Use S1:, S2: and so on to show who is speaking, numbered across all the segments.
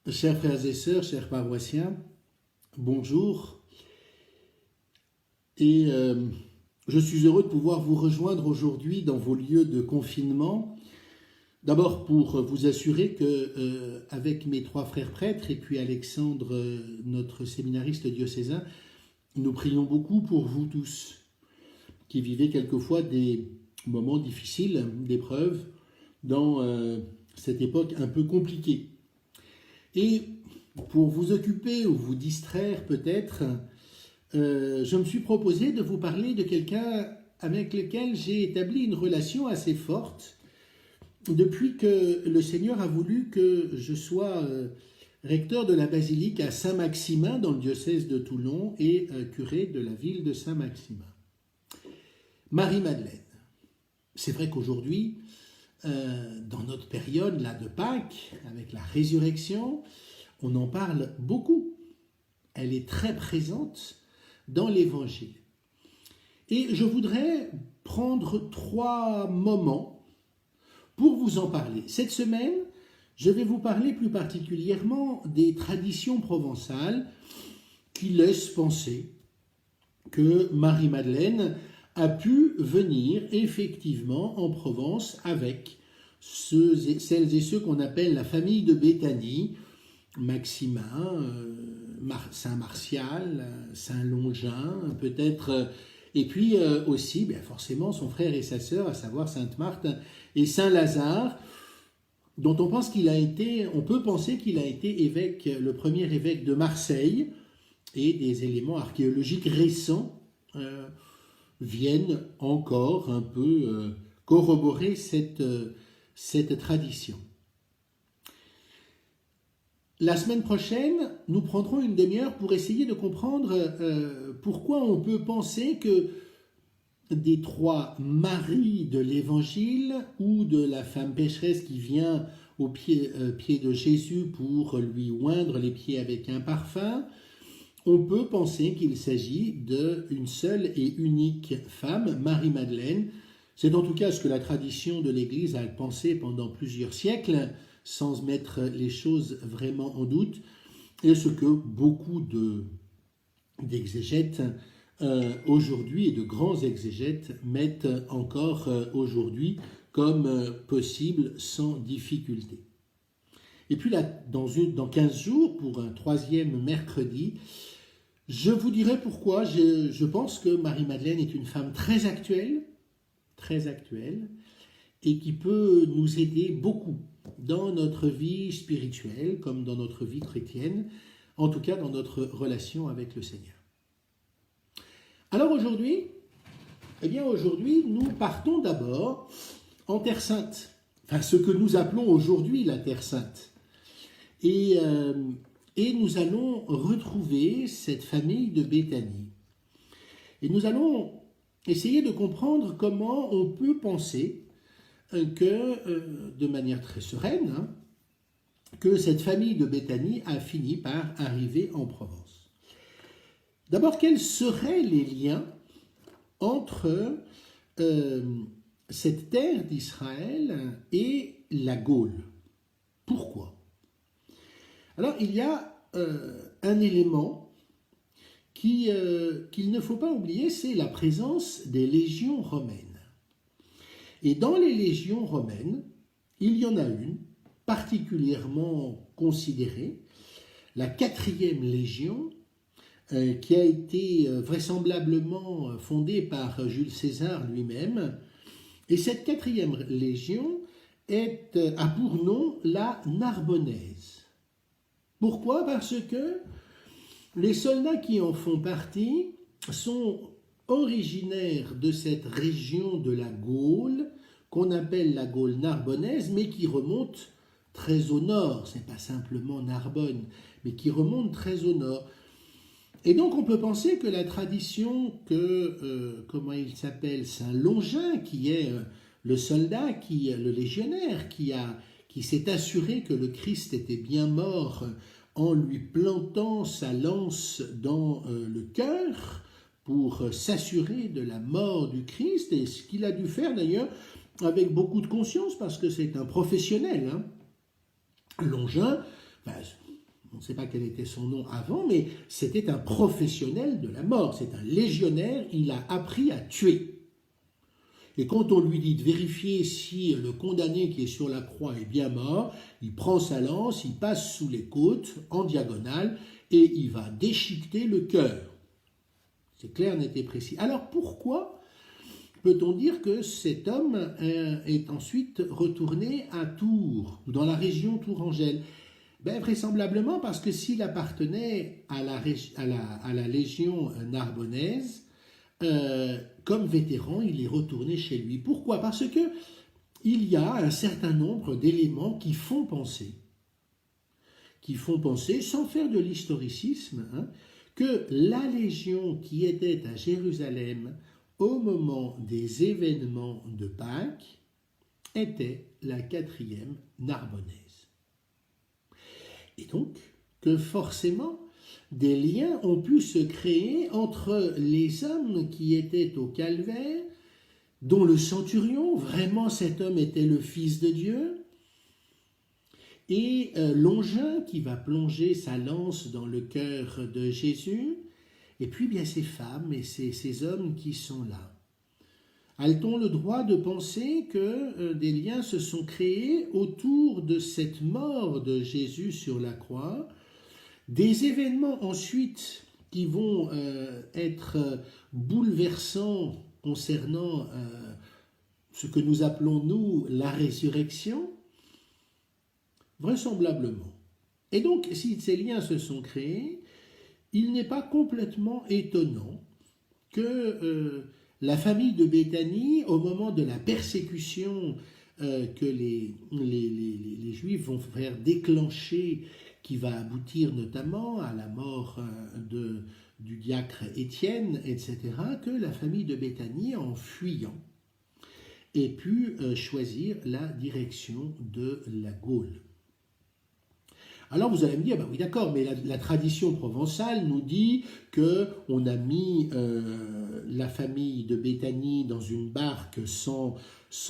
S1: Chers frères et sœurs, chers paroissiens, bonjour. Et je suis heureux de pouvoir vous rejoindre aujourd'hui dans vos lieux de confinement. D'abord pour vous assurer que, avec mes trois frères prêtres et puis Alexandre, notre séminariste diocésain, nous prions beaucoup pour vous tous qui vivez quelquefois des moments difficiles, d'épreuves, dans cette époque un peu compliquée. Et pour vous occuper ou vous distraire peut-être, je me suis proposé de vous parler de quelqu'un avec lequel j'ai établi une relation assez forte depuis que le Seigneur a voulu que je sois recteur de la basilique à Saint-Maximin dans le diocèse de Toulon et curé de la ville de Saint-Maximin. Marie-Madeleine. C'est vrai qu'aujourd'hui, dans notre période là de Pâques, avec la résurrection, on en parle beaucoup. Elle est très présente dans l'Évangile. Et je voudrais prendre 3 moments pour vous en parler. Cette semaine, je vais vous parler plus particulièrement des traditions provençales qui laissent penser que Marie-Madeleine a pu venir effectivement en Provence avec celles et ceux qu'on appelle la famille de Béthanie, Maximin, Saint-Martial, Saint-Longin, peut-être, et puis aussi forcément son frère et sa sœur, à savoir Sainte-Marthe et Saint-Lazare, dont on peut penser qu'il a été évêque, le premier évêque de Marseille, et des éléments archéologiques récents viennent encore un peu corroborer cette tradition. La semaine prochaine, nous prendrons une demi-heure pour essayer de comprendre pourquoi on peut penser que des 3 Maries de l'Évangile ou de la femme pécheresse qui vient au pied de Jésus pour lui oindre les pieds avec un parfum, on peut penser qu'il s'agit d'une seule et unique femme, Marie-Madeleine. C'est en tout cas ce que la tradition de l'Église a pensé pendant plusieurs siècles, sans mettre les choses vraiment en doute, et ce que beaucoup d'exégètes aujourd'hui, et de grands exégètes, mettent encore aujourd'hui comme possible sans difficulté. Et puis là, dans 15 jours, pour un 3e mercredi, je vous dirai pourquoi je pense que Marie-Madeleine est une femme très actuelle, et qui peut nous aider beaucoup dans notre vie spirituelle, comme dans notre vie chrétienne, en tout cas dans notre relation avec le Seigneur. Alors aujourd'hui, nous partons d'abord en Terre Sainte, enfin ce que nous appelons aujourd'hui la Terre Sainte. Et nous allons retrouver cette famille de Béthanie. Et nous allons essayer de comprendre comment on peut penser que, de manière très sereine, que cette famille de Béthanie a fini par arriver en Provence. D'abord, quels seraient les liens entre cette terre d'Israël et la Gaule? Pourquoi? Alors, il y a un élément qu'il ne faut pas oublier, c'est la présence des légions romaines. Et dans les légions romaines, il y en a une particulièrement considérée, la 4e légion, qui a été vraisemblablement fondée par Jules César lui-même. Et cette 4e légion a pour nom la Narbonnaise. Pourquoi? Parce que les soldats qui en font partie sont originaires de cette région de la Gaule, qu'on appelle la Gaule narbonnaise, mais qui remonte très au nord. Ce n'est pas simplement Narbonne, mais qui remonte très au nord. Et donc on peut penser que la tradition que, Saint-Longin, qui est le soldat, le légionnaire, qui s'est assuré que le Christ était bien mort en lui plantant sa lance dans le cœur pour s'assurer de la mort du Christ, et ce qu'il a dû faire d'ailleurs avec beaucoup de conscience, parce que c'est un professionnel. Longin, on ne sait pas quel était son nom avant, mais c'était un professionnel de la mort, c'est un légionnaire, il a appris à tuer. Et quand on lui dit de vérifier si le condamné qui est sur la croix est bien mort, il prend sa lance, il passe sous les côtes en diagonale et il va déchiqueter le cœur. C'est clair, net et précis. Alors pourquoi peut-on dire que cet homme est ensuite retourné à Tours, ou dans la région tourangelle? Vraisemblablement parce que s'il appartenait à la légion narbonnaise, comme vétéran, il est retourné chez lui. Pourquoi? Parce que il y a un certain nombre d'éléments qui font penser, sans faire de l'historicisme, que la légion qui était à Jérusalem au moment des événements de Pâques était la 4e narbonnaise. Et donc, que forcément, des liens ont pu se créer entre les hommes qui étaient au calvaire, dont le centurion, vraiment cet homme était le Fils de Dieu, et Longin qui va plonger sa lance dans le cœur de Jésus, et puis bien ces femmes et ces hommes qui sont là. A-t-on le droit de penser que des liens se sont créés autour de cette mort de Jésus sur la croix, des événements ensuite qui vont être bouleversants concernant ce que nous appelons, nous, la résurrection? Vraisemblablement. Et donc, si ces liens se sont créés, il n'est pas complètement étonnant que la famille de Béthanie, au moment de la persécution que les Juifs vont faire déclencher, qui va aboutir notamment à la mort du diacre Étienne, etc., que la famille de Béthanie, en fuyant, ait pu choisir la direction de la Gaule. Alors vous allez me dire, oui d'accord, mais la tradition provençale nous dit qu'on a mis la famille de Béthanie dans une barque sans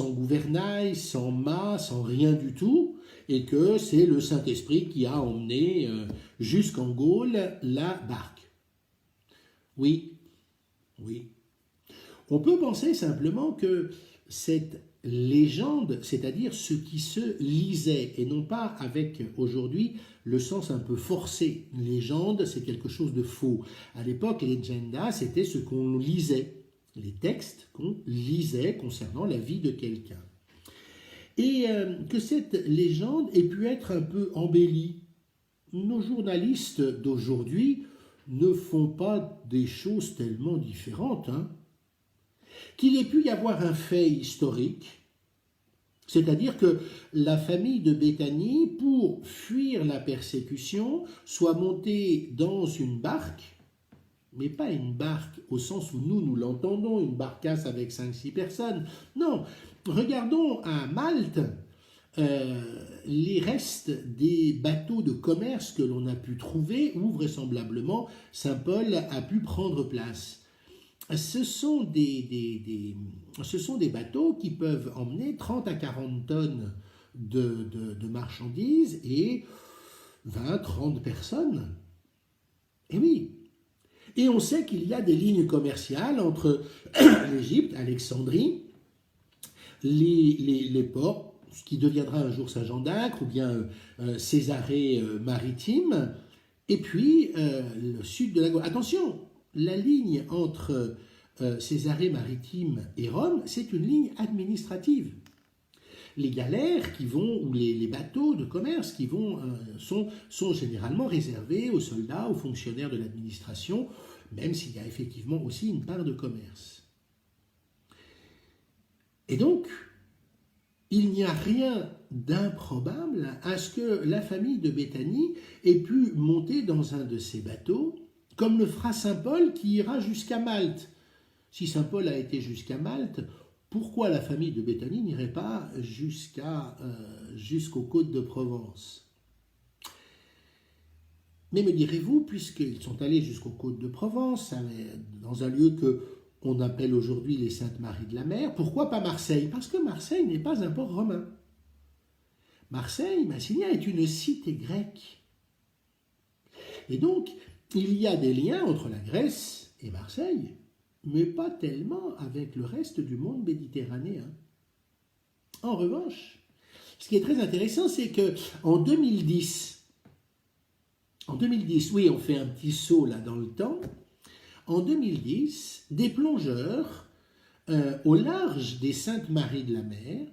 S1: gouvernail, sans mât, sans rien du tout, et que c'est le Saint-Esprit qui a emmené jusqu'en Gaule la barque. Oui. On peut penser simplement que cette légende, c'est-à-dire ce qui se lisait, et non pas avec aujourd'hui le sens un peu forcé. Une légende, c'est quelque chose de faux. À l'époque, legenda, c'était ce qu'on lisait, les textes qu'on lisait concernant la vie de quelqu'un. Et que cette légende ait pu être un peu embellie. Nos journalistes d'aujourd'hui ne font pas des choses tellement différentes, Qu'il ait pu y avoir un fait historique, c'est-à-dire que la famille de Béthanie, pour fuir la persécution, soit montée dans une barque, mais pas une barque au sens où nous l'entendons, une barcasse avec 5-6 personnes. Non, regardons à Malte les restes des bateaux de commerce que l'on a pu trouver, où vraisemblablement Saint Paul a pu prendre place. Ce sont des bateaux qui peuvent emmener 30 à 40 tonnes de marchandises et 20-30 personnes. Et oui. Et on sait qu'il y a des lignes commerciales entre l'Égypte, Alexandrie, les ports, ce qui deviendra un jour Saint-Jean d'Acre, ou bien Césarée maritime, et puis le sud de la Gaule. Attention, la ligne entre Césarée maritime et Rome, c'est une ligne administrative. Les galères qui vont, ou les bateaux de commerce qui vont, sont généralement réservés aux soldats, aux fonctionnaires de l'administration, même s'il y a effectivement aussi une part de commerce. Et donc, il n'y a rien d'improbable à ce que la famille de Béthanie ait pu monter dans un de ces bateaux, comme le fera Saint Paul qui ira jusqu'à Malte. Si Saint Paul a été jusqu'à Malte, pourquoi la famille de Béthanie n'irait pas jusqu'aux côtes de Provence? Mais me direz-vous, puisqu'ils sont allés jusqu'aux côtes de Provence, dans un lieu qu'on appelle aujourd'hui les Saintes-Maries de la Mer, pourquoi pas Marseille? Parce que Marseille n'est pas un port romain. Marseille, Massilia, est une cité grecque. Et donc, il y a des liens entre la Grèce et Marseille, mais pas tellement avec le reste du monde méditerranéen. En revanche, ce qui est très intéressant, c'est que en 2010, oui, on fait un petit saut là dans le temps, en 2010, des plongeurs au large des Saintes-Maries de la Mer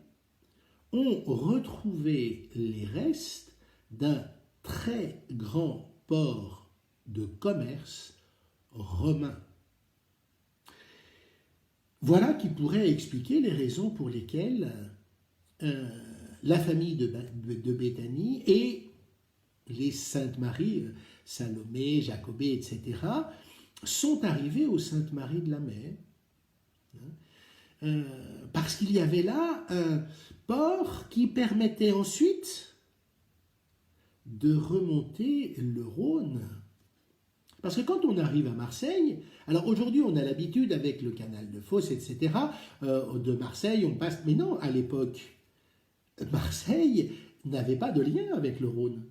S1: ont retrouvé les restes d'un très grand port de commerce romain. Voilà qui pourrait expliquer les raisons pour lesquelles la famille de Béthanie et les Saintes Maries, Salomé, Jacobée, etc., sont arrivés aux Saintes Maries de la Mer. Parce qu'il y avait là un port qui permettait ensuite de remonter le Rhône. Parce que quand on arrive à Marseille, alors aujourd'hui on a l'habitude avec le canal de Fos, etc., de Marseille on passe, mais non, à l'époque, Marseille n'avait pas de lien avec le Rhône.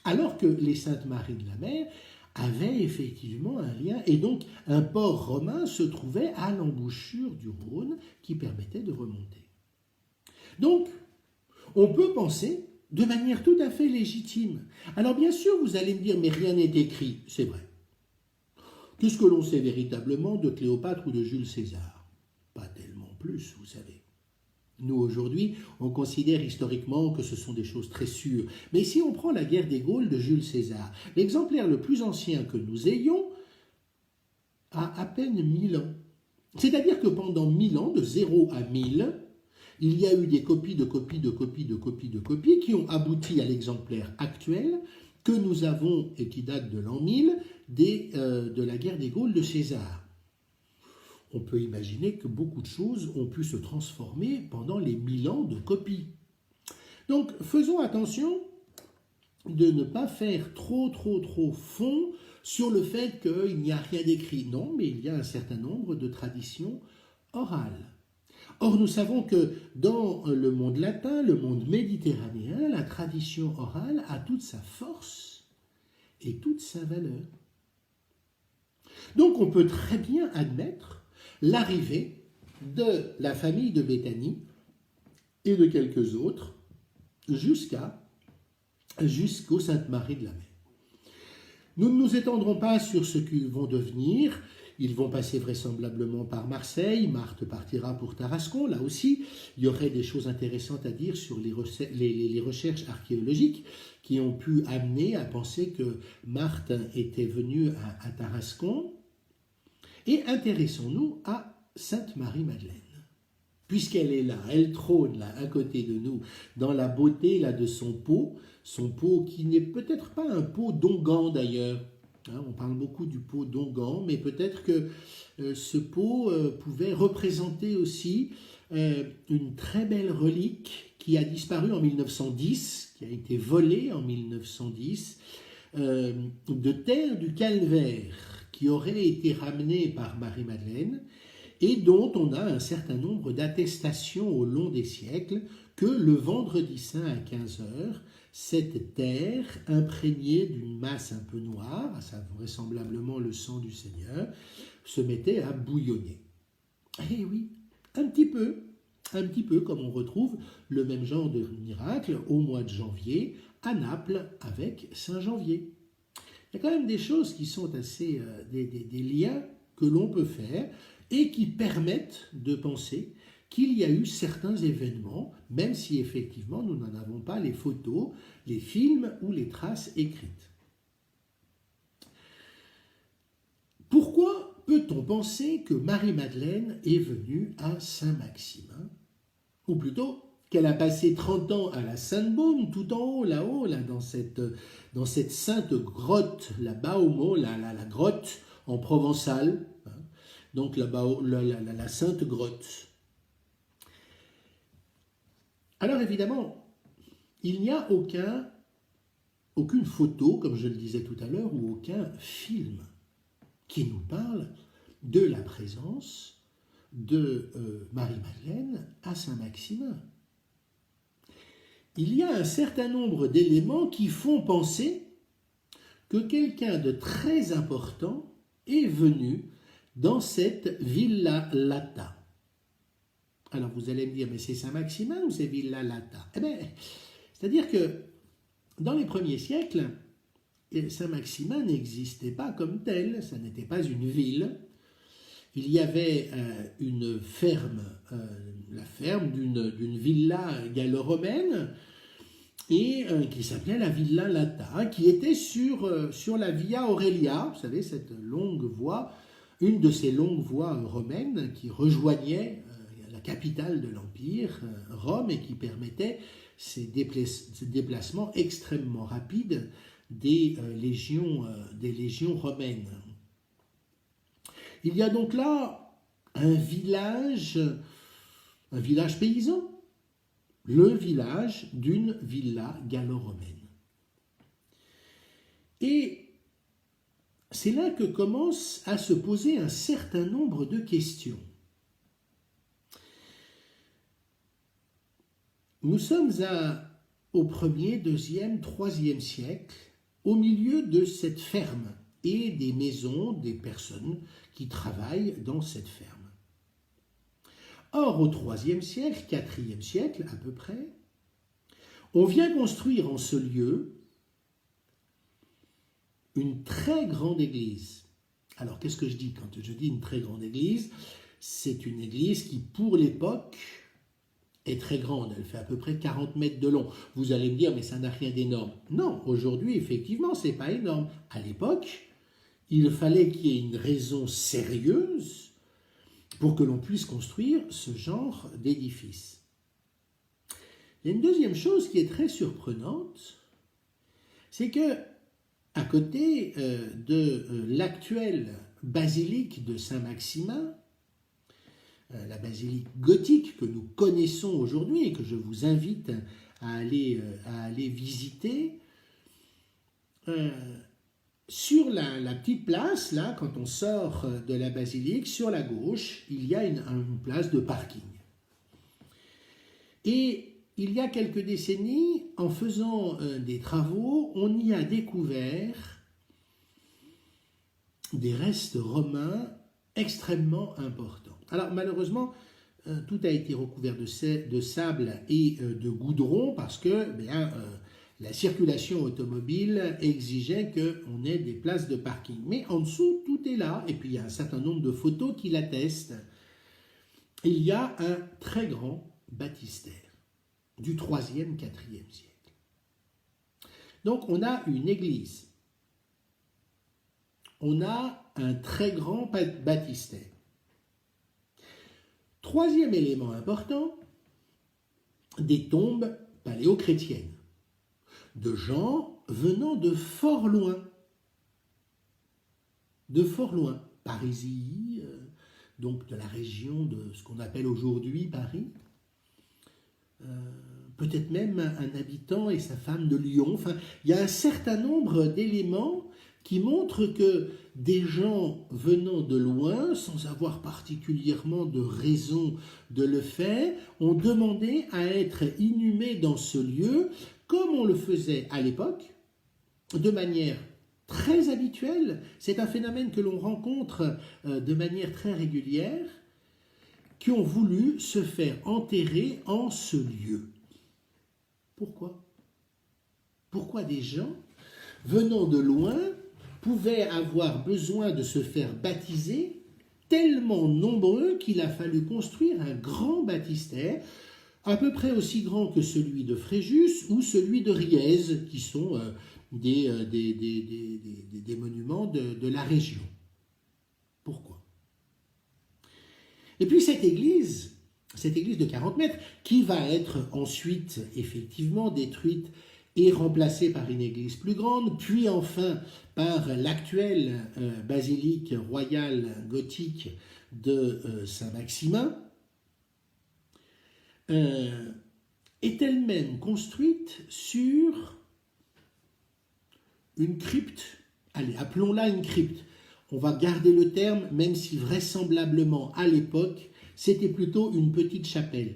S1: Alors que les Saintes Maries de la Mer avaient effectivement un lien, et donc un port romain se trouvait à l'embouchure du Rhône qui permettait de remonter. Donc, on peut penser de manière tout à fait légitime. Alors bien sûr, vous allez me dire, mais rien n'est écrit, c'est vrai. Qu'est-ce que l'on sait véritablement de Cléopâtre ou de Jules César? Pas tellement plus, vous savez. Nous, aujourd'hui, on considère historiquement que ce sont des choses très sûres. Mais si on prend la guerre des Gaules de Jules César, l'exemplaire le plus ancien que nous ayons a à peine 1000 ans. C'est-à-dire que pendant 1000 ans, de 0 à 1000, il y a eu des copies de copies de copies de copies de copies qui ont abouti à l'exemplaire actuel que nous avons et qui date de l'an 1000 de la guerre des Gaules de César. On peut imaginer que beaucoup de choses ont pu se transformer pendant les 1000 ans de copies. Donc faisons attention de ne pas faire trop fond sur le fait qu'il n'y a rien d'écrit. Non, mais il y a un certain nombre de traditions orales. Or, nous savons que dans le monde latin, le monde méditerranéen, la tradition orale a toute sa force et toute sa valeur. Donc, on peut très bien admettre l'arrivée de la famille de Béthanie et de quelques autres jusqu'aux Saintes Maries de la Mer. Nous ne nous étendrons pas sur ce qu'ils vont devenir. Ils vont passer vraisemblablement par Marseille. Marthe partira pour Tarascon. Là aussi, il y aurait des choses intéressantes à dire sur les recherches archéologiques qui ont pu amener à penser que Marthe était venue à Tarascon. Et intéressons-nous à Sainte Marie-Madeleine. Puisqu'elle est là, elle trône là, à côté de nous, dans la beauté là, de son pot qui n'est peut-être pas un pot d'onguent d'ailleurs. On parle beaucoup du pot d'onguent, mais peut-être que ce pot pouvait représenter aussi une très belle relique qui a disparu en 1910, qui a été volée en 1910, de terre du Calvaire, qui aurait été ramenée par Marie-Madeleine, et dont on a un certain nombre d'attestations au long des siècles que le vendredi saint à 15 heures, cette terre imprégnée d'une masse un peu noire, à savoir vraisemblablement le sang du Seigneur, se mettait à bouillonner. Eh oui, un petit peu comme on retrouve le même genre de miracle au mois de janvier à Naples avec Saint-Janvier. Il y a quand même des choses qui sont assez, des liens que l'on peut faire et qui permettent de penser qu'il y a eu certains événements, même si effectivement nous n'en avons pas les photos, les films ou les traces écrites. Pourquoi peut-on penser que Marie-Madeleine est venue à Saint-Maximin? Ou plutôt qu'elle a passé 30 ans à la Sainte-Baume, tout en haut, là-haut, là, dans cette sainte grotte, la Baumo, la grotte en provençal, hein, donc la sainte grotte. Alors évidemment, il n'y a aucune photo, comme je le disais tout à l'heure, ou aucun film qui nous parle de la présence de Marie-Madeleine à Saint-Maximin. Il y a un certain nombre d'éléments qui font penser que quelqu'un de très important est venu dans cette Villa Lata. Alors vous allez me dire, mais c'est Saint-Maximin ou c'est Villa Lata? Eh bien, c'est-à-dire que dans les premiers siècles, Saint-Maximin n'existait pas comme tel, ça n'était pas une ville. Il y avait une ferme, la ferme d'une villa gallo-romaine, et qui s'appelait la Villa Lata, qui était sur la Via Aurelia, vous savez, cette longue voie, une de ces longues voies romaines qui rejoignait la capitale de l'Empire, Rome, et qui permettait ces déplacements extrêmement rapides des légions romaines. Il y a donc là un village paysan, le village d'une villa gallo-romaine. Et c'est là que commence à se poser un certain nombre de questions. Nous sommes au 1er, 2e, 3e siècle, au milieu de cette ferme et des maisons des personnes qui travaillent dans cette ferme. Or, au 3e siècle, 4e siècle à peu près, on vient construire en ce lieu une très grande église. Alors, qu'est-ce que je dis quand je dis une très grande église? C'est une église qui, pour l'époque, est très grande. Elle fait à peu près 40 mètres de long. Vous allez me dire, mais ça n'a rien d'énorme. Non, aujourd'hui, effectivement, c'est pas énorme. À l'époque, il fallait qu'il y ait une raison sérieuse pour que l'on puisse construire ce genre d'édifice. Il y a une deuxième chose qui est très surprenante, c'est que à côté de l'actuelle basilique de Saint-Maximin, la basilique gothique que nous connaissons aujourd'hui et que je vous invite à aller visiter, sur la petite place, là, quand on sort de la basilique, sur la gauche, il y a une place de parking. Et il y a quelques décennies, en faisant des travaux, on y a découvert des restes romains extrêmement importants. Alors malheureusement, tout a été recouvert de sable et de goudron parce que la circulation automobile exigeait qu'on ait des places de parking. Mais en dessous, tout est là, et puis il y a un certain nombre de photos qui l'attestent. Il y a un très grand baptistère du 3e, 4e siècle. Donc on a une église. On a un très grand baptistère. Troisième élément important, des tombes paléochrétiennes, de gens venant de fort loin, Parisis, donc de la région de ce qu'on appelle aujourd'hui Paris, peut-être même un habitant et sa femme de Lyon. Enfin, il y a un certain nombre d'éléments qui montrent que des gens venant de loin, sans avoir particulièrement de raison de le faire, ont demandé à être inhumés dans ce lieu, comme on le faisait à l'époque, de manière très habituelle. C'est un phénomène que l'on rencontre de manière très régulière, qui ont voulu se faire enterrer en ce lieu. Pourquoi? Pourquoi des gens venant de loin pouvaient avoir besoin de se faire baptiser, tellement nombreux qu'il a fallu construire un grand baptistère, à peu près aussi grand que celui de Fréjus ou celui de Riez, qui sont des monuments de la région. Pourquoi? Et puis cette église de 40 mètres, qui va être ensuite effectivement détruite et remplacée par une église plus grande, puis enfin par l'actuelle basilique royale gothique de Saint-Maximin, est elle-même construite sur une crypte. Allez, appelons-la une crypte. On va garder le terme, même si vraisemblablement à l'époque, c'était plutôt une petite chapelle.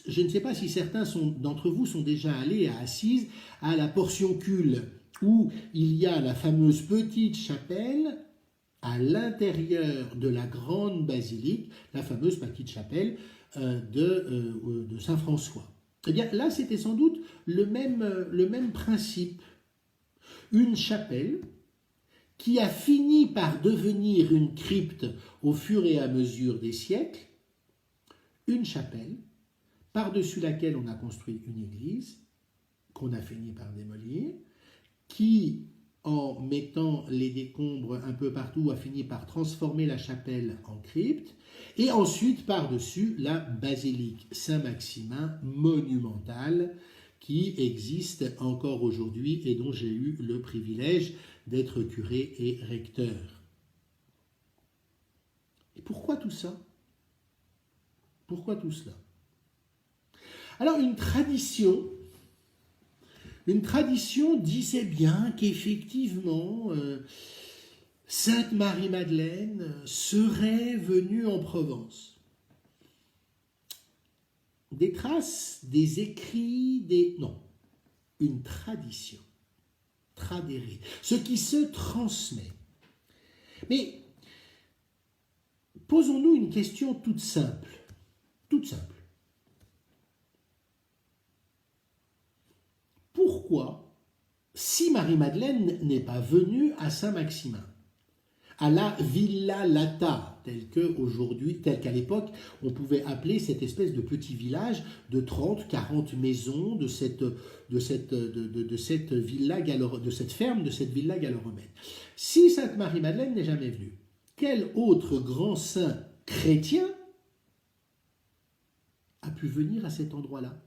S1: je ne sais pas si certains d'entre vous sont déjà allés à Assise, à la portioncule, où il y a la fameuse petite chapelle à l'intérieur de la grande basilique, la fameuse petite chapelle de Saint-François. Eh bien, là, c'était sans doute le même principe. Une chapelle qui a fini par devenir une crypte au fur et à mesure des siècles, une chapelle par-dessus laquelle on a construit une église, qu'on a fini par démolir, qui, en mettant les décombres un peu partout, a fini par transformer la chapelle en crypte, et ensuite par-dessus la basilique Saint-Maximin monumentale qui existe encore aujourd'hui et dont j'ai eu le privilège d'être curé et recteur. Et pourquoi tout ça? Pourquoi tout cela? Alors une tradition disait bien qu'effectivement Sainte Marie-Madeleine serait venue en Provence. Des traces, des écrits, non, une tradition, tradéré, ce qui se transmet. Mais posons-nous une question toute simple. Pourquoi, si Marie-Madeleine n'est pas venue à Saint-Maximin, à la Villa Lata, telle qu'à l'époque, on pouvait appeler cette espèce de petit village de 30-40 maisons de cette villa de cette ferme, de cette villa gallo-romaine. Si Sainte Marie-Madeleine n'est jamais venue, quel autre grand saint chrétien a pu venir à cet endroit-là?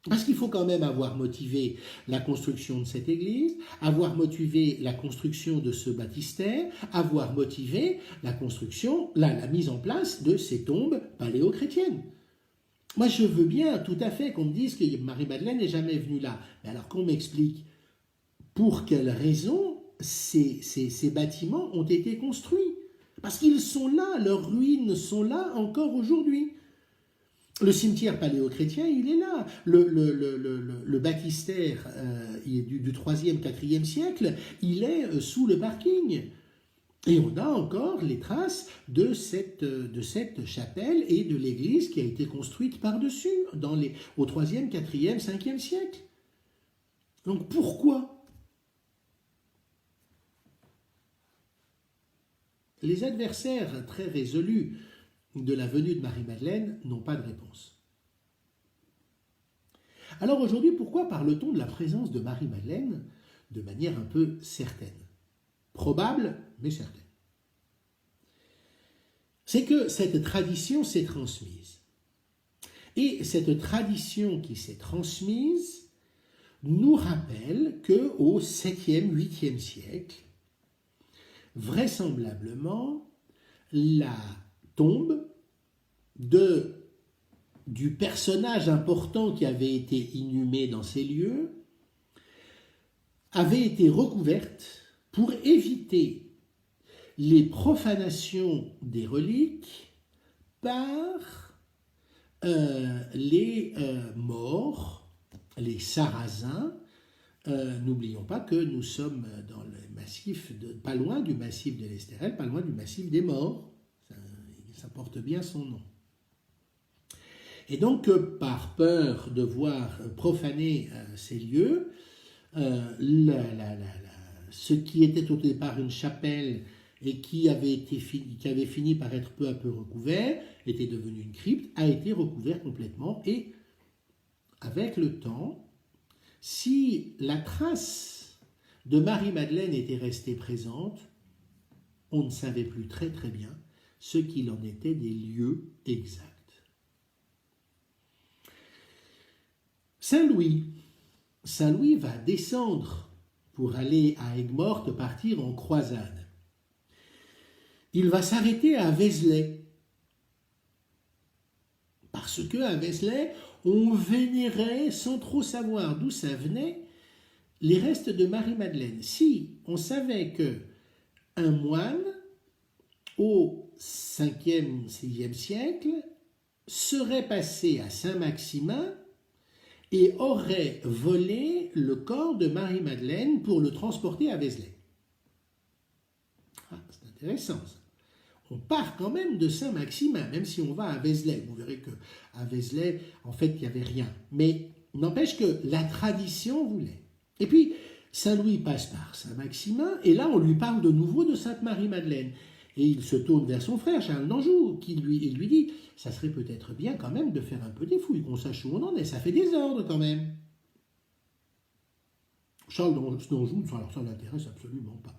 S1: Parce qu'il faut quand même avoir motivé la construction de cette église, avoir motivé la construction de ce baptistère, avoir motivé la construction, la mise en place de ces tombes paléo-chrétiennes. Moi, je veux bien tout à fait qu'on me dise que Marie-Madeleine n'est jamais venue là. Mais alors qu'on m'explique pour quelles raisons ces bâtiments ont été construits. Parce qu'ils sont là, leurs ruines sont là encore aujourd'hui. Le cimetière paléo-chrétien, il est là. Le baptistère du 3e, 4e siècle, il est sous le parking. Et on a encore les traces de cette chapelle et de l'église qui a été construite par-dessus, au 3e, 4e, 5e siècle. Donc pourquoi? Les adversaires très résolus de la venue de Marie-Madeleine n'ont pas de réponse. Alors aujourd'hui, pourquoi parle-t-on de la présence de Marie-Madeleine de manière un peu certaine? Probable, mais certaine. C'est que cette tradition s'est transmise. Et cette tradition qui s'est transmise nous rappelle qu'au 7e, 8e siècle, vraisemblablement, la tombe du personnage important qui avait été inhumé dans ces lieux avait été recouverte pour éviter les profanations des reliques par les morts, les Sarrasins. N'oublions pas que nous sommes dans le massif, pas loin du massif de l'Estérel, pas loin du massif des morts. Ça porte bien son nom. Et donc, par peur de voir profaner ces lieux, ce qui était au départ une chapelle et qui avait fini par être peu à peu recouvert, était devenu une crypte, a été recouvert complètement. Et avec le temps, si la trace de Marie-Madeleine était restée présente, on ne savait plus très très bien ce qu'il en était des lieux exacts. Saint-Louis va descendre pour aller à Aigues-Mortes, partir en croisade. Il va s'arrêter à Vézelay, parce qu'à Vézelay, on vénérait, sans trop savoir d'où ça venait, les restes de Marie-Madeleine. Si on savait qu'un moine, au 5e, 6e siècle, serait passé à Saint-Maximin et aurait volé le corps de Marie-Madeleine pour le transporter à Vézelay. Ah, c'est intéressant ça. On part quand même de Saint-Maximin, même si on va à Vézelay. Vous verrez qu'à Vézelay, en fait, il n'y avait rien. Mais n'empêche que la tradition voulait. Et puis, Saint-Louis passe par Saint-Maximin, et là, on lui parle de nouveau de Sainte-Marie-Madeleine. Et il se tourne vers son frère, Charles d'Anjou, qui lui dit « Ça serait peut-être bien quand même de faire un peu des fouilles, qu'on sache où on en est, ça fait des ordres quand même. » Charles d'Anjou, alors ça ne l'intéresse absolument pas.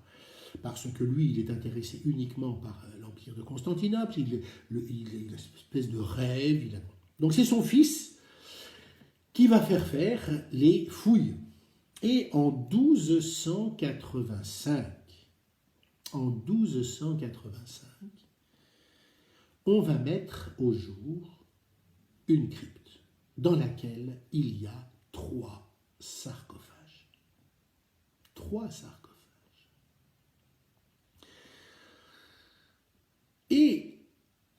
S1: Parce que lui, il est intéressé uniquement par l'Empire de Constantinople, il a une espèce de rêve. Donc c'est son fils qui va faire les fouilles. Et en 1285, on va mettre au jour une crypte dans laquelle il y a 3 sarcophages. 3 sarcophages. Et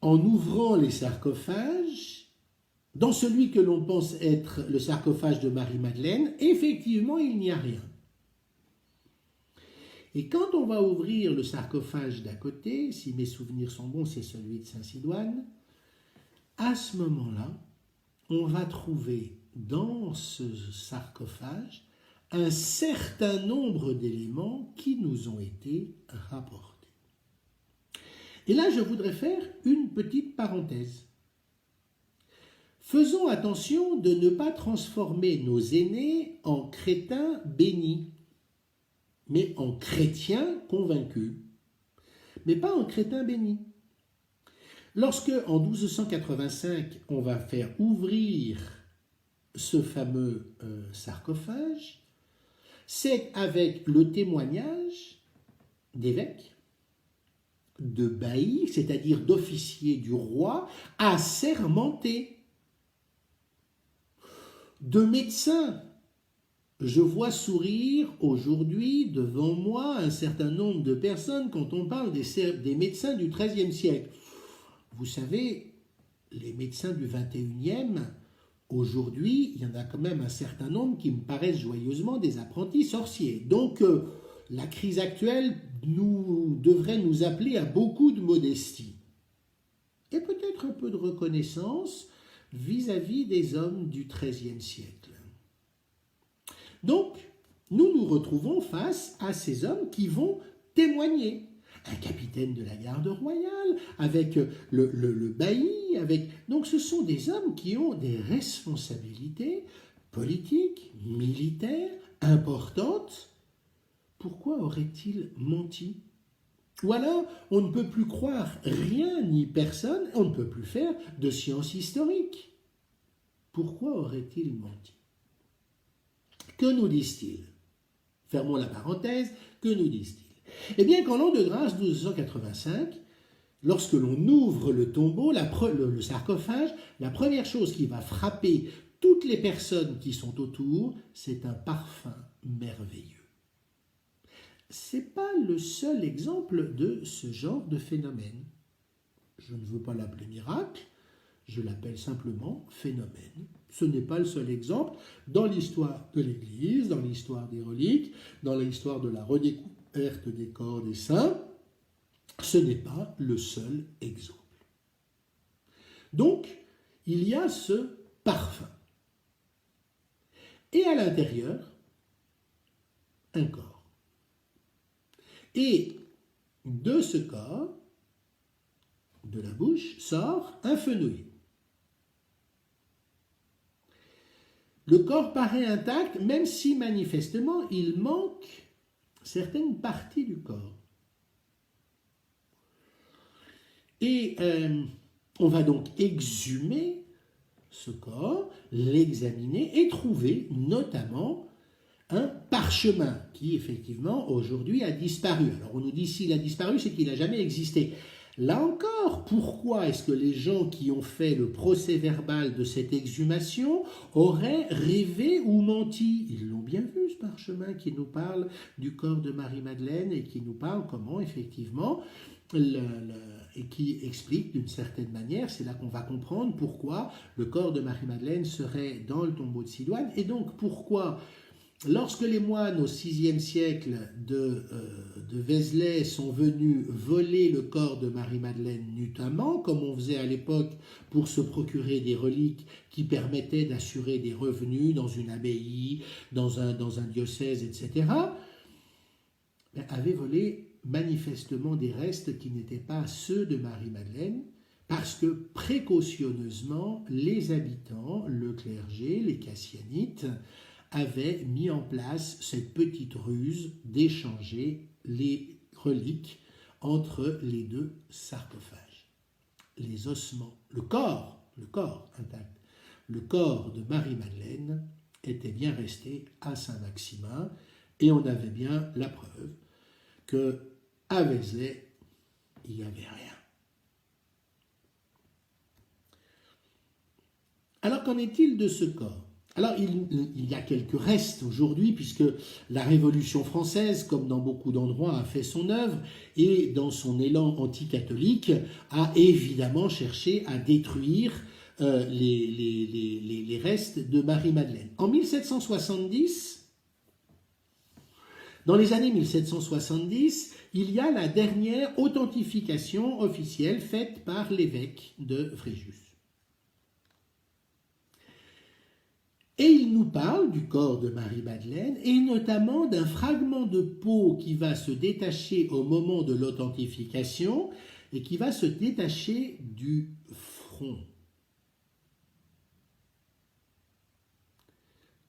S1: en ouvrant les sarcophages, dans celui que l'on pense être le sarcophage de Marie-Madeleine, effectivement, il n'y a rien. Et quand on va ouvrir le sarcophage d'à côté, si mes souvenirs sont bons, c'est celui de Saint-Sidoine, à ce moment-là, on va trouver dans ce sarcophage un certain nombre d'éléments qui nous ont été rapportés. Et là, je voudrais faire une petite parenthèse. Faisons attention de ne pas transformer nos aînés en crétins bénis, mais en chrétiens convaincus, mais pas en crétins bénis. Lorsque, en 1285, on va faire ouvrir ce fameux sarcophage, c'est avec le témoignage d'évêques, de baillis, c'est-à-dire d'officiers du roi, assermentés, de médecins. Je vois sourire aujourd'hui devant moi un certain nombre de personnes quand on parle des médecins du XIIIe siècle. Vous savez, les médecins du XXIe, aujourd'hui, il y en a quand même un certain nombre qui me paraissent joyeusement des apprentis sorciers. Donc, la crise actuelle devrait nous appeler à beaucoup de modestie et peut-être un peu de reconnaissance vis-à-vis des hommes du XIIIe siècle. Donc, nous nous retrouvons face à ces hommes qui vont témoigner. Un capitaine de la garde royale, avec le bailli, donc ce sont des hommes qui ont des responsabilités politiques, militaires, importantes. Pourquoi aurait-il menti? Ou alors, on ne peut plus croire rien ni personne, on ne peut plus faire de science historique. Pourquoi aurait-il menti? Que nous disent-ils? Fermons la parenthèse, que nous disent-ils? Eh bien, qu'en l'an de grâce 1285, lorsque l'on ouvre le tombeau, le sarcophage, la première chose qui va frapper toutes les personnes qui sont autour, c'est un parfum merveilleux. Ce n'est pas le seul exemple de ce genre de phénomène. Je ne veux pas l'appeler miracle, je l'appelle simplement phénomène. Ce n'est pas le seul exemple dans l'histoire de l'Église, dans l'histoire des reliques, dans l'histoire de la redécouverte des corps des saints. Ce n'est pas le seul exemple. Donc, il y a ce parfum. Et à l'intérieur, un corps. Et de ce corps, de la bouche, sort un fenouil. Le corps paraît intact, même si manifestement il manque certaines parties du corps. Et on va donc exhumer ce corps, l'examiner et trouver notamment un parchemin qui effectivement aujourd'hui a disparu. Alors on nous dit s'il a disparu, c'est qu'il n'a jamais existé. Là encore, pourquoi est-ce que les gens qui ont fait le procès verbal de cette exhumation auraient rêvé ou menti? Ils l'ont bien vu, ce parchemin qui nous parle du corps de Marie-Madeleine et qui nous parle comment, effectivement, et qui explique d'une certaine manière, c'est là qu'on va comprendre pourquoi le corps de Marie-Madeleine serait dans le tombeau de Siloane, et donc pourquoi, lorsque les moines au VIe siècle de Vézelay sont venus voler le corps de Marie-Madeleine nutamment, comme on faisait à l'époque pour se procurer des reliques qui permettaient d'assurer des revenus dans une abbaye, dans un diocèse, etc., avaient volé manifestement des restes qui n'étaient pas ceux de Marie-Madeleine, parce que précautionneusement, les habitants, le clergé, les cassianites, avaient mis en place cette petite ruse d'échanger les reliques entre les deux sarcophages. Les ossements, le corps intact, le corps de Marie-Madeleine était bien resté à Saint-Maximin, et on avait bien la preuve qu'à Vézelay, il n'y avait rien. Alors qu'en est-il de ce corps? Alors il y a quelques restes aujourd'hui, puisque la Révolution française, comme dans beaucoup d'endroits, a fait son œuvre, et dans son élan anticatholique, a évidemment cherché à détruire les restes de Marie-Madeleine. En 1770, dans les années 1770, il y a la dernière authentification officielle faite par l'évêque de Fréjus. Et il nous parle du corps de Marie-Madeleine, et notamment d'un fragment de peau qui va se détacher au moment de l'authentification, et qui va se détacher du front.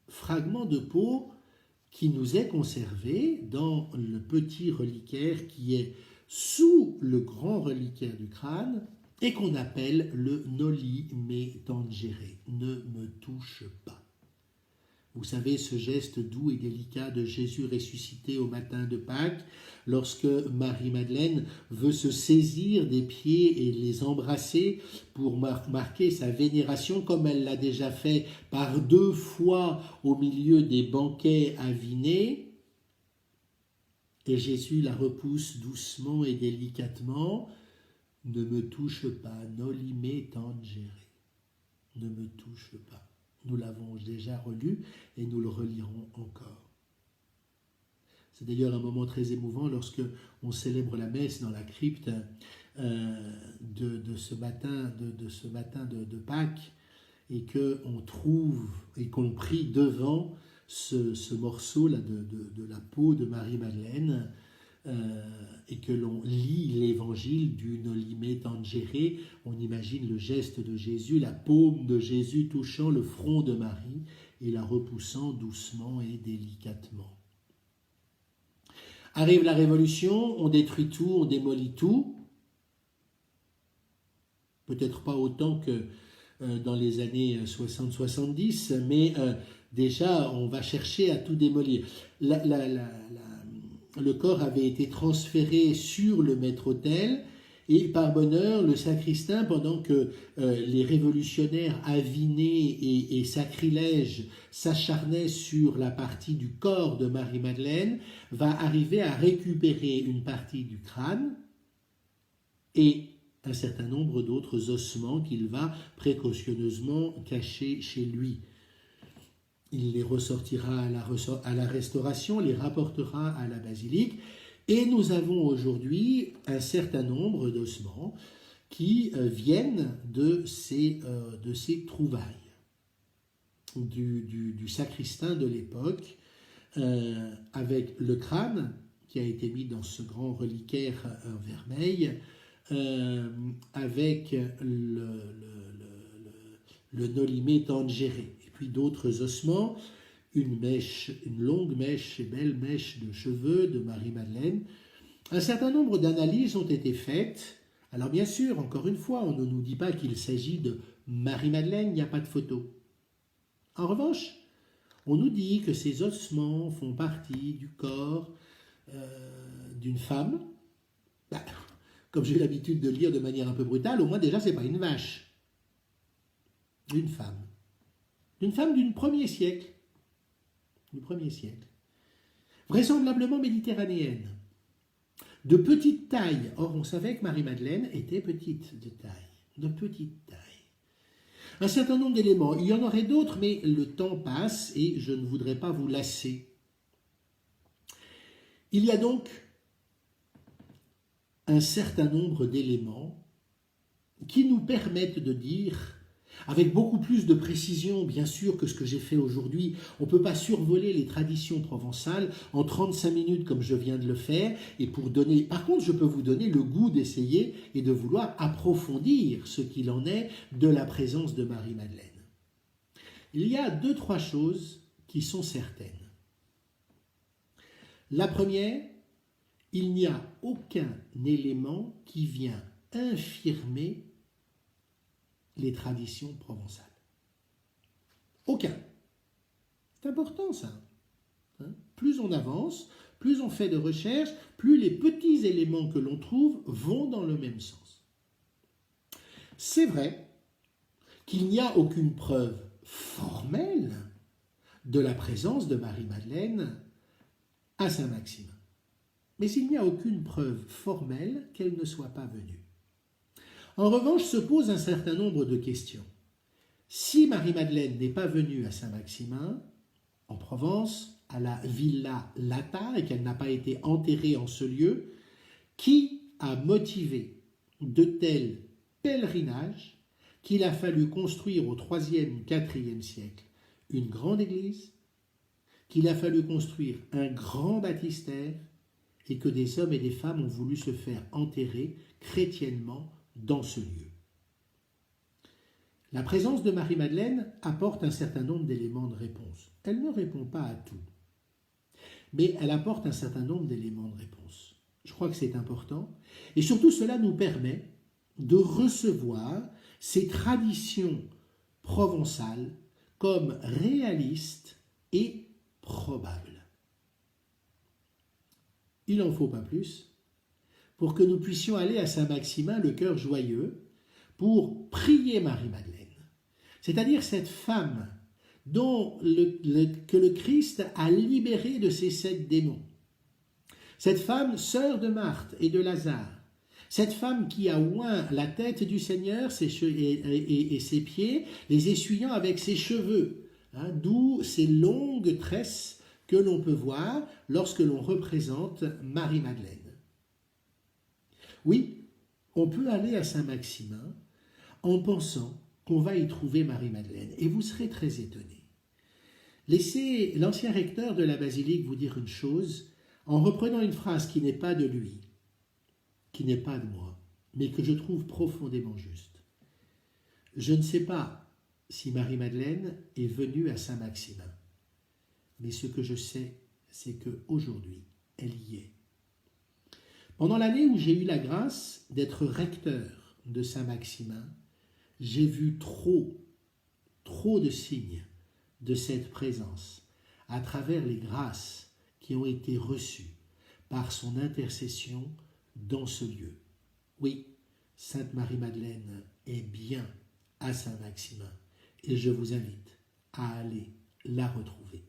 S1: Fragment de peau qui nous est conservé dans le petit reliquaire qui est sous le grand reliquaire du crâne et qu'on appelle le noli me tangere, ne me touche pas. Vous savez, ce geste doux et délicat de Jésus ressuscité au matin de Pâques, lorsque Marie-Madeleine veut se saisir des pieds et les embrasser pour marquer sa vénération, comme elle l'a déjà fait par 2 fois au milieu des banquets à Vinay. Et Jésus la repousse doucement et délicatement. Ne me touche pas, noli me tangere. Ne me touche pas. Nous l'avons déjà relu et nous le relirons encore. C'est d'ailleurs un moment très émouvant lorsque on célèbre la messe dans la crypte de ce matin de Pâques, et qu'on trouve et qu'on prie devant ce morceau-là de la peau de Marie-Madeleine, et que l'on lit l'évangile du Noli me tangere, on imagine le geste de Jésus, la paume de Jésus touchant le front de Marie et la repoussant doucement et délicatement. Arrive la Révolution, on détruit tout, on démolit tout. Peut-être pas autant que dans les années 60-70, mais déjà on va chercher à tout démolir. Le corps avait été transféré sur le maître-autel, et par bonheur, le sacristain, pendant que les révolutionnaires avinés et sacrilèges s'acharnaient sur la partie du corps de Marie-Madeleine, va arriver à récupérer une partie du crâne et un certain nombre d'autres ossements qu'il va précautionneusement cacher chez lui. Il les ressortira à la restauration, les rapportera à la basilique, et nous avons aujourd'hui un certain nombre d'ossements qui viennent de ces trouvailles du sacristain de l'époque, avec le crâne qui a été mis dans ce grand reliquaire vermeil, avec le noli me tangere, et puis d'autres ossements, une longue mèche et belle mèche de cheveux de Marie-Madeleine. Un certain nombre d'analyses ont été faites. Alors bien sûr, encore une fois, on ne nous dit pas qu'il s'agit de Marie-Madeleine, il n'y a pas de photo. En revanche, on nous dit que ces ossements font partie du corps d'une femme. Comme j'ai l'habitude de lire de manière un peu brutale, au moins déjà c'est pas une vache. Une femme. Une femme du 1er siècle. Du 1er siècle. Vraisemblablement méditerranéenne. de petite taille. Or, on savait que Marie-Madeleine était petite de taille, de petite taille. Un certain nombre d'éléments. Il y en aurait d'autres, mais le temps passe et je ne voudrais pas vous lasser. Il y a donc un certain nombre d'éléments qui nous permettent de dire, avec beaucoup plus de précision bien sûr que ce que j'ai fait aujourd'hui, on ne peut pas survoler les traditions provençales en 35 minutes comme je viens de le faire, et pour donner, par contre je peux vous donner le goût d'essayer et de vouloir approfondir ce qu'il en est de la présence de Marie-Madeleine. Il y a 2-3 choses qui sont certaines. La première, il n'y a aucun élément qui vient infirmer les traditions provençales. Aucun. C'est important ça. Plus on avance, plus on fait de recherches, plus les petits éléments que l'on trouve vont dans le même sens. C'est vrai qu'il n'y a aucune preuve formelle de la présence de Marie-Madeleine à Saint-Maximin. Mais il n'y a aucune preuve formelle qu'elle ne soit pas venue. En revanche, se pose un certain nombre de questions. Si Marie-Madeleine n'est pas venue à Saint-Maximin, en Provence, à la Villa Lata, et qu'elle n'a pas été enterrée en ce lieu, qui a motivé de tels pèlerinages qu'il a fallu construire au IIIe, IVe siècle une grande église, qu'il a fallu construire un grand baptistère, et que des hommes et des femmes ont voulu se faire enterrer chrétiennement dans ce lieu. La présence de Marie-Madeleine apporte un certain nombre d'éléments de réponse. Elle ne répond pas à tout, mais elle apporte un certain nombre d'éléments de réponse. Je crois que c'est important, et surtout cela nous permet de recevoir ces traditions provençales comme réalistes et probables. Il n'en faut pas plus pour que nous puissions aller à Saint-Maximin le cœur joyeux pour prier Marie-Madeleine. C'est-à-dire cette femme que le Christ a libérée de ses 7 démons. Cette femme, sœur de Marthe et de Lazare. Cette femme qui a oint la tête du Seigneur et ses pieds, les essuyant avec ses cheveux, d'où ces longues tresses que l'on peut voir lorsque l'on représente Marie-Madeleine. Oui, on peut aller à Saint-Maximin en pensant qu'on va y trouver Marie-Madeleine, et vous serez très étonnés. Laissez l'ancien recteur de la basilique vous dire une chose en reprenant une phrase qui n'est pas de lui, qui n'est pas de moi, mais que je trouve profondément juste. Je ne sais pas si Marie-Madeleine est venue à Saint-Maximin, mais ce que je sais, c'est qu'aujourd'hui, elle y est. Pendant l'année où j'ai eu la grâce d'être recteur de Saint-Maximin, j'ai vu trop de signes de cette présence à travers les grâces qui ont été reçues par son intercession dans ce lieu. Oui, Sainte Marie-Madeleine est bien à Saint-Maximin et je vous invite à aller la retrouver.